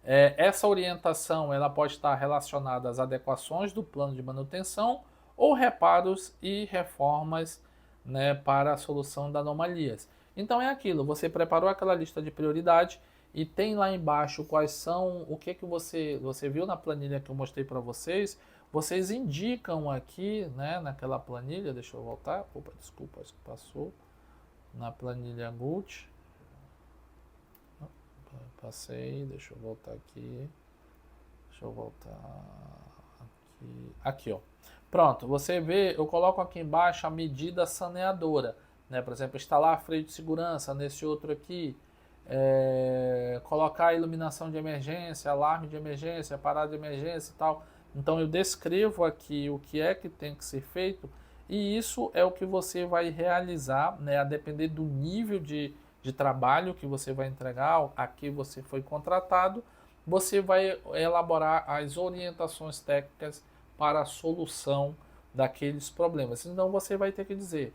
Essa orientação ela pode estar relacionada às adequações do plano de manutenção ou reparos e reformas, né, para a solução das anomalias. Então é aquilo, você preparou aquela lista de prioridade e tem lá embaixo quais são, o que você viu na planilha que eu mostrei para vocês. Vocês indicam aqui, né, naquela planilha, deixa eu voltar, opa, desculpa, acho que passou, na planilha GUT. Passei, deixa eu voltar aqui. Deixa eu voltar aqui. Aqui, ó. Pronto, você vê, eu coloco aqui embaixo a medida saneadora, né? Por exemplo, instalar freio de segurança nesse outro aqui. Colocar iluminação de emergência, alarme de emergência, parada de emergência e tal. Então eu descrevo aqui o que é que tem que ser feito e isso é o que você vai realizar, né? A depender do nível de trabalho que você vai entregar, a que você foi contratado, você vai elaborar as orientações técnicas para a solução daqueles problemas. Então você vai ter que dizer,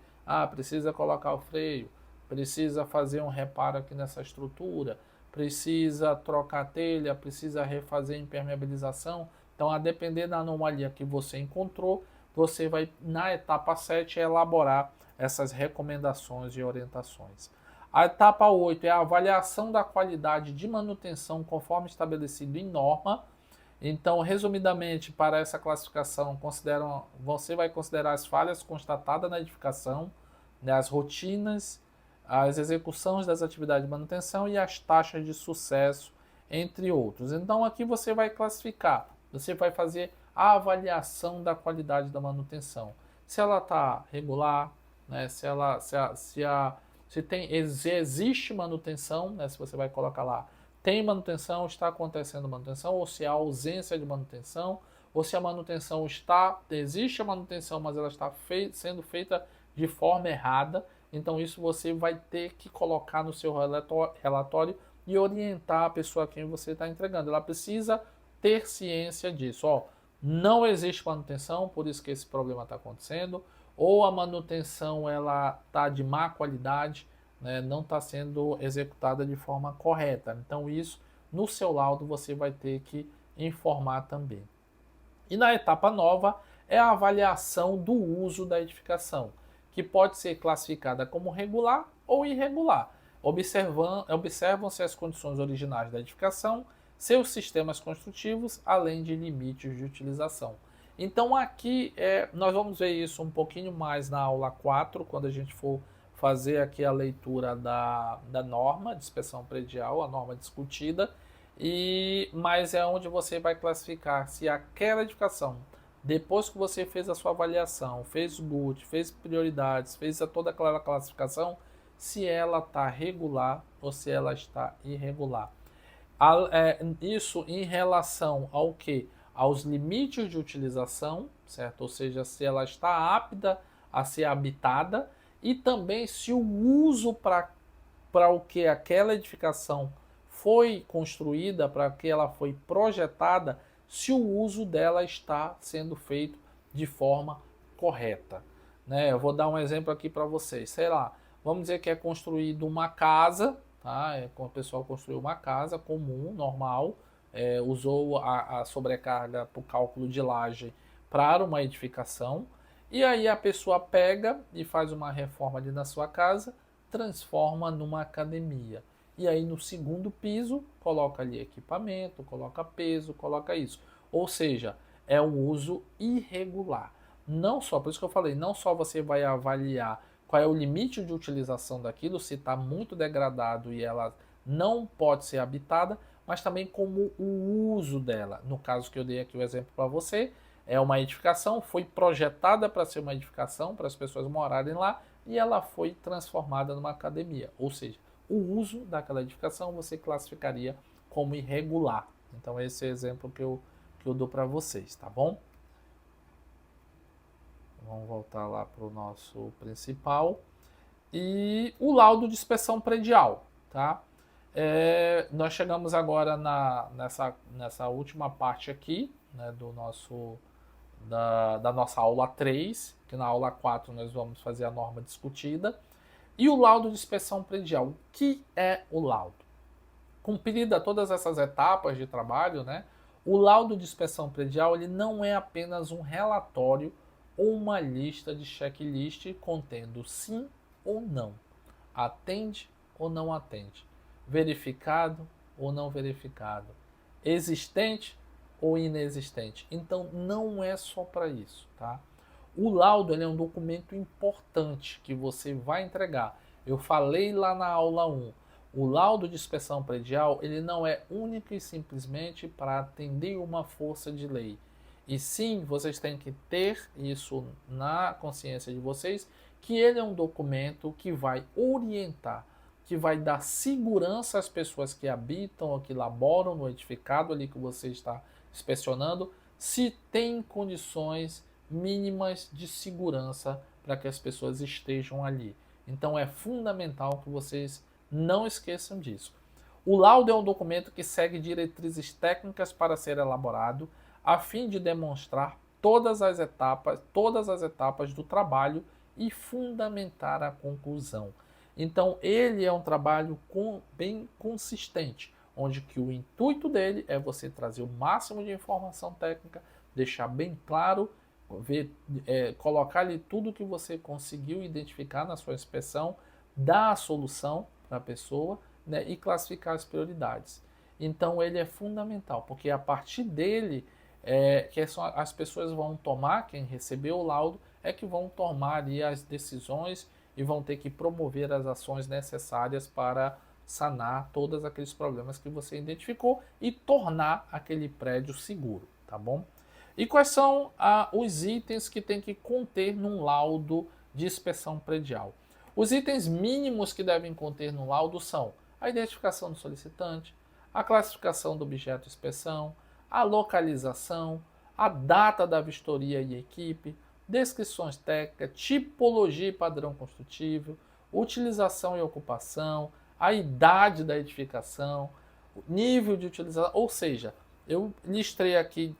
precisa colocar o freio, precisa fazer um reparo aqui nessa estrutura, precisa trocar telha, precisa refazer impermeabilização. Então, a depender da anomalia que você encontrou, você vai, na etapa 7, elaborar essas recomendações e orientações. A etapa 8 é a avaliação da qualidade de manutenção conforme estabelecido em norma. Então, resumidamente, para essa classificação, você vai considerar as falhas constatadas na edificação, né, as rotinas, as execuções das atividades de manutenção e as taxas de sucesso, entre outros. Então, aqui você vai classificar, você vai fazer a avaliação da qualidade da manutenção. Se ela está regular, né, se existe manutenção, né, se você vai colocar lá, tem manutenção, está acontecendo manutenção, ou se há ausência de manutenção, ou se a manutenção existe a manutenção, mas ela está sendo feita de forma errada. Então isso você vai ter que colocar no seu relatório e orientar a pessoa a quem você está entregando. Ela precisa ter ciência disso. Ó, não existe manutenção, por isso que esse problema está acontecendo, ou a manutenção ela está de má qualidade, né, não está sendo executada de forma correta. Então isso, no seu laudo, você vai ter que informar também. E na etapa nova é a avaliação do uso da edificação, que pode ser classificada como regular ou irregular. Observam-se as condições originais da edificação, seus sistemas construtivos, além de limites de utilização. Então aqui nós vamos ver isso um pouquinho mais na aula 4, quando a gente for fazer aqui a leitura da norma de inspeção predial, a norma discutida, mas é onde você vai classificar se aquela edificação, depois que você fez a sua avaliação, fez o GUT, fez prioridades, fez toda aquela classificação, se ela está regular ou se ela está irregular. Isso em relação ao que? Aos limites de utilização, certo? Ou seja, se ela está apta a ser habitada, e também se o uso para o que aquela edificação foi construída, para que ela foi projetada, se o uso dela está sendo feito de forma correta. Né? Eu vou dar um exemplo aqui para vocês. Sei lá, vamos dizer que é construído uma casa, tá? O pessoal construiu uma casa comum, normal, usou a sobrecarga para o cálculo de laje para uma edificação, e aí a pessoa pega e faz uma reforma ali na sua casa, transforma numa academia. E aí no segundo piso, coloca ali equipamento, coloca peso, coloca isso. Ou seja, é um uso irregular. Não só, por isso que eu falei, não só você vai avaliar qual é o limite de utilização daquilo, se está muito degradado e ela não pode ser habitada, mas também como o uso dela. No caso que eu dei aqui o exemplo para você, é uma edificação, foi projetada para ser uma edificação, para as pessoas morarem lá, e ela foi transformada numa academia. Ou seja, o uso daquela edificação você classificaria como irregular. Então esse é o exemplo que eu dou para vocês, tá bom? Vamos voltar lá para o nosso principal. E o laudo de inspeção predial, tá? Nós chegamos agora nessa última parte aqui, né, da nossa aula 3, que na aula 4 nós vamos fazer a norma discutida. E o laudo de inspeção predial. O que é o laudo? Cumprida todas essas etapas de trabalho, né, o laudo de inspeção predial ele não é apenas um relatório ou uma lista de checklist contendo sim ou não, atende ou não atende, verificado ou não verificado, existente ou inexistente. Então não é só para isso, tá? O laudo ele é um documento importante que você vai entregar. Eu falei lá na aula 1, o laudo de inspeção predial ele não é único e simplesmente para atender uma força de lei. E sim, vocês têm que ter isso na consciência de vocês, que ele é um documento que vai orientar, que vai dar segurança às pessoas que habitam ou que laboram no edificado ali que você está inspecionando, se tem condições mínimas de segurança para que as pessoas estejam ali. Então é fundamental que vocês não esqueçam disso. O laudo é um documento que segue diretrizes técnicas para ser elaborado, a fim de demonstrar todas as etapas do trabalho e fundamentar a conclusão. Então ele é um trabalho bem consistente, onde que o intuito dele é você trazer o máximo de informação técnica, deixar bem claro, colocar ali tudo que você conseguiu identificar na sua inspeção, dar a solução para a pessoa, né, e classificar as prioridades. Então ele é fundamental, porque a partir dele as pessoas vão tomar, quem recebeu o laudo, é que vão tomar ali as decisões e vão ter que promover as ações necessárias para sanar todos aqueles problemas que você identificou e tornar aquele prédio seguro, tá bom? E quais são os itens que tem que conter num laudo de inspeção predial? Os itens mínimos que devem conter no laudo são a identificação do solicitante, a classificação do objeto de inspeção, a localização, a data da vistoria e equipe, descrições técnicas, tipologia e padrão construtivo, utilização e ocupação, a idade da edificação, o nível de utilização, ou seja, eu listei aqui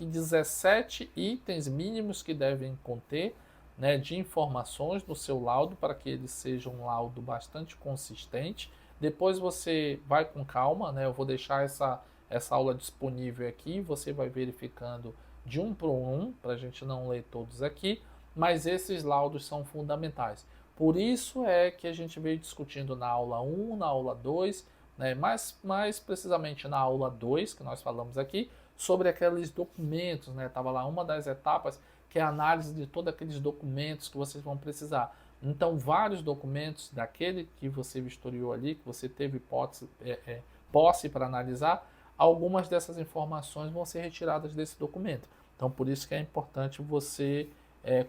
17 itens mínimos que devem conter, né, de informações no seu laudo para que ele seja um laudo bastante consistente. Depois você vai com calma, né, eu vou deixar essa aula disponível aqui, você vai verificando de um por um, para a gente não ler todos aqui, mas esses laudos são fundamentais. Por isso é que a gente veio discutindo na aula 1, na aula 2, né, mais precisamente na aula 2, que nós falamos aqui, sobre aqueles documentos, né? Estava lá uma das etapas, que é a análise de todos aqueles documentos que vocês vão precisar. Então, vários documentos daquele que você vistoriou ali, que você teve posse para analisar, algumas dessas informações vão ser retiradas desse documento. Então, por isso que é importante você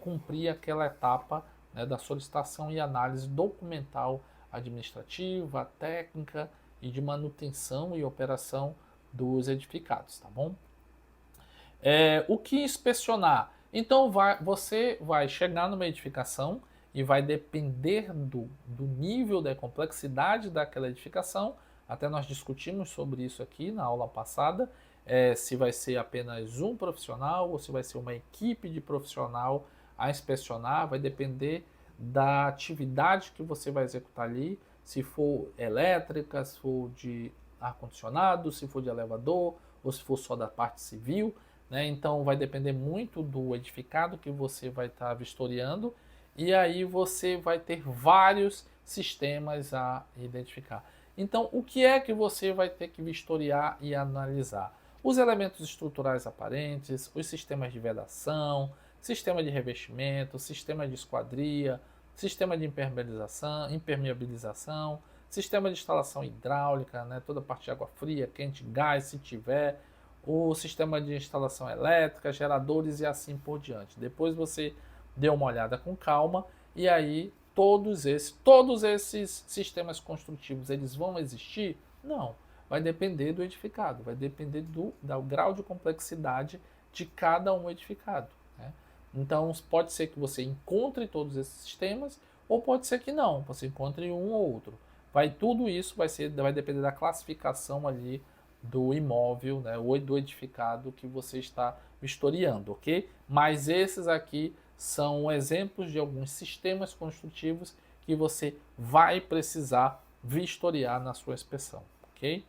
cumprir aquela etapa, né, da solicitação e análise documental administrativa, técnica e de manutenção e operação dos edificados, tá bom? O que inspecionar? Então, você vai chegar numa edificação e vai depender do nível da complexidade daquela edificação. Até nós discutimos sobre isso aqui na aula passada, se vai ser apenas um profissional ou se vai ser uma equipe de profissional a inspecionar, vai depender da atividade que você vai executar ali, se for elétrica, se for de ar-condicionado, se for de elevador, ou se for só da parte civil, né? Então vai depender muito do edificado que você vai estar vistoriando, e aí você vai ter vários sistemas a identificar. Então, o que é que você vai ter que vistoriar e analisar? Os elementos estruturais aparentes, os sistemas de vedação, sistema de revestimento, sistema de esquadria, sistema de impermeabilização, sistema de instalação hidráulica, né, toda a parte de água fria, quente, gás, se tiver, o sistema de instalação elétrica, geradores e assim por diante. Depois você dê uma olhada com calma e aí todos esses sistemas construtivos, eles vão existir? Não, vai depender do edificado, vai depender do grau de complexidade de cada um edificado, né? Então pode ser que você encontre todos esses sistemas ou pode ser que não, você encontre um ou outro. Tudo isso vai depender da classificação ali do imóvel, né, ou do edificado que você está vistoriando, ok? Mas esses aqui são exemplos de alguns sistemas construtivos que você vai precisar vistoriar na sua inspeção, ok?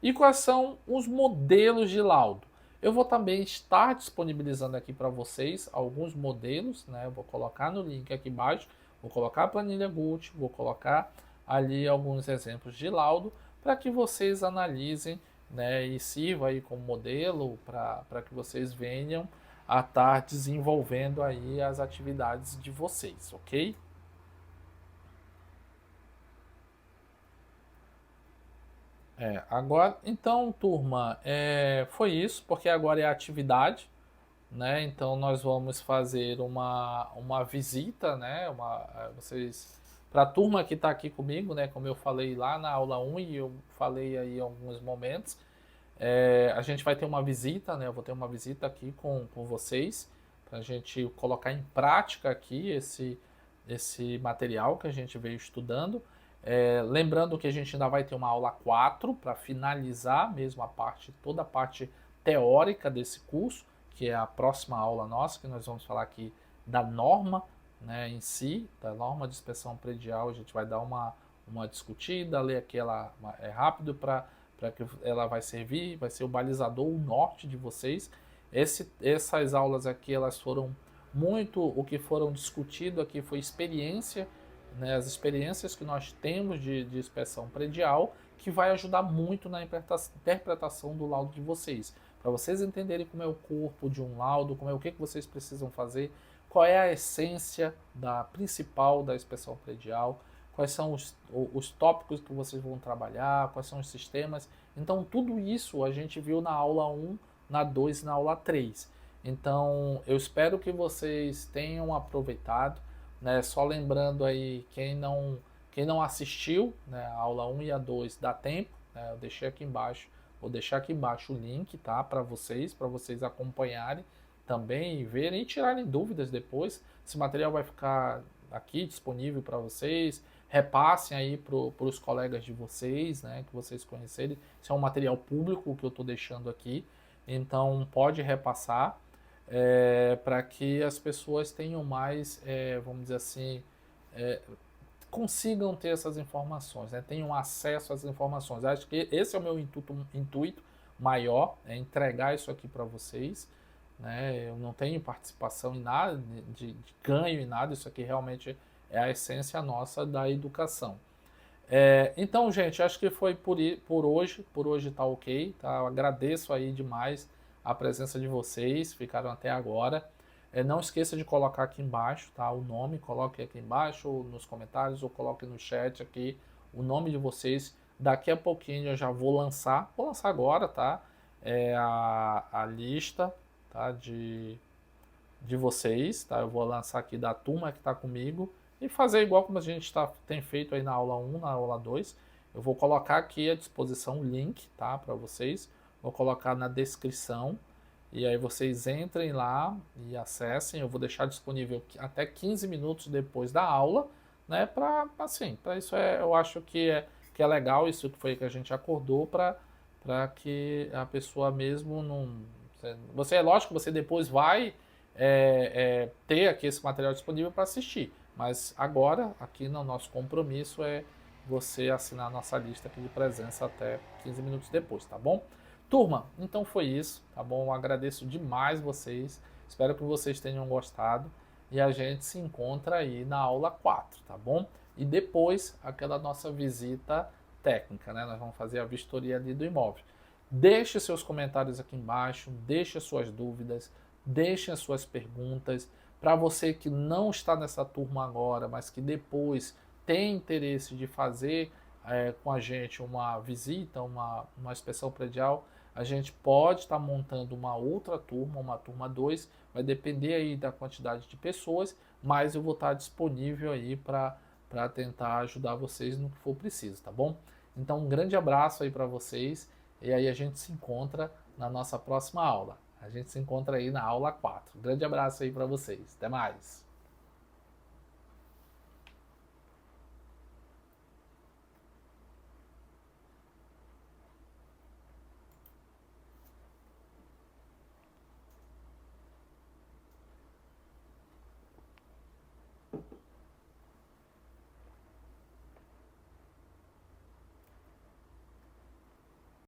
E quais são os modelos de laudo? Eu vou também estar disponibilizando aqui para vocês alguns modelos, né? Eu vou colocar no link aqui embaixo, vou colocar a planilha GUT, vou colocar ali alguns exemplos de laudo para que vocês analisem, né, e sirva aí como modelo para que vocês venham a estar desenvolvendo aí as atividades de vocês, ok? Agora, então, turma, foi isso, porque agora é a atividade, né? Então nós vamos fazer uma visita, né? Vocês, para a turma que está aqui comigo, né? Como eu falei lá na aula 1 e eu falei aí em alguns momentos, a gente vai ter uma visita, né? Eu vou ter uma visita aqui com vocês, para a gente colocar em prática aqui esse material que a gente veio estudando. Lembrando que a gente ainda vai ter uma aula 4 para finalizar mesmo toda a parte teórica desse curso, que é a próxima aula nossa, que nós vamos falar aqui da norma né, em si, da norma de inspeção predial, a gente vai dar uma discutida, ler aquela rápido para que ela vai servir, vai ser o balizador, o norte de vocês. Essas aulas aqui, elas foram muito, o que foram discutido aqui foi experiência, né, as experiências que nós temos de inspeção predial, que vai ajudar muito na interpretação do laudo de vocês, para vocês entenderem como é o corpo de um laudo, como é o que vocês precisam fazer, qual é a essência da principal da inspeção predial, quais são os tópicos que vocês vão trabalhar, quais são os sistemas. Então, tudo isso a gente viu na aula 1, na 2 e na aula 3. Então, eu espero que vocês tenham aproveitado, né? Só lembrando aí, quem não assistiu, né, a aula 1 e a 2, dá tempo, né? Eu deixei aqui embaixo, vou deixar aqui embaixo o link, tá? Para vocês acompanharem também e verem e tirarem dúvidas depois. Esse material vai ficar aqui disponível para vocês. Repassem aí para os colegas de vocês, né, que vocês conhecerem. Isso é um material público que eu estou deixando aqui, então pode repassar para que as pessoas tenham mais, vamos dizer assim, consigam ter essas informações, né, tenham acesso às informações. Acho que esse é o meu intuito maior, é entregar isso aqui para vocês. Né, eu não tenho participação em nada, de ganho em nada, isso aqui realmente é a essência nossa da educação. Então, gente, acho que foi por hoje tá ok, tá? Eu agradeço aí demais a presença de vocês, ficaram até agora. Não esqueça de colocar aqui embaixo, tá? O nome, coloque aqui embaixo, ou nos comentários, ou coloque no chat aqui o nome de vocês. Daqui a pouquinho eu já vou lançar agora, tá? A lista, tá? De vocês, tá? Eu vou lançar aqui da turma que está comigo e fazer igual como a gente tem feito aí na aula 1, na aula 2. Eu vou colocar aqui à disposição o link, tá? Para vocês. Vou colocar na descrição e aí vocês entrem lá e acessem. Eu vou deixar disponível até 15 minutos depois da aula, né? Para isso eu acho que é legal, isso que foi que a gente acordou para que a pessoa mesmo não... Você, é lógico que você depois vai ter aqui esse material disponível para assistir. Mas agora, aqui no nosso compromisso, é você assinar a nossa lista aqui de presença até 15 minutos depois, tá bom? Turma, então foi isso, tá bom? Eu agradeço demais vocês, espero que vocês tenham gostado e a gente se encontra aí na aula 4, tá bom? E depois, aquela nossa visita técnica, né? Nós vamos fazer a vistoria ali do imóvel. Deixe seus comentários aqui embaixo, deixe suas dúvidas, deixem as suas perguntas. Para você que não está nessa turma agora, mas que depois tem interesse de fazer com a gente uma visita, uma inspeção predial, a gente pode estar montando uma outra turma, uma turma 2, vai depender aí da quantidade de pessoas, mas eu vou estar disponível aí para tentar ajudar vocês no que for preciso, tá bom? Então um grande abraço aí para vocês e aí a gente se encontra na nossa próxima aula. A gente se encontra aí na aula 4. Um grande abraço aí para vocês. Até mais!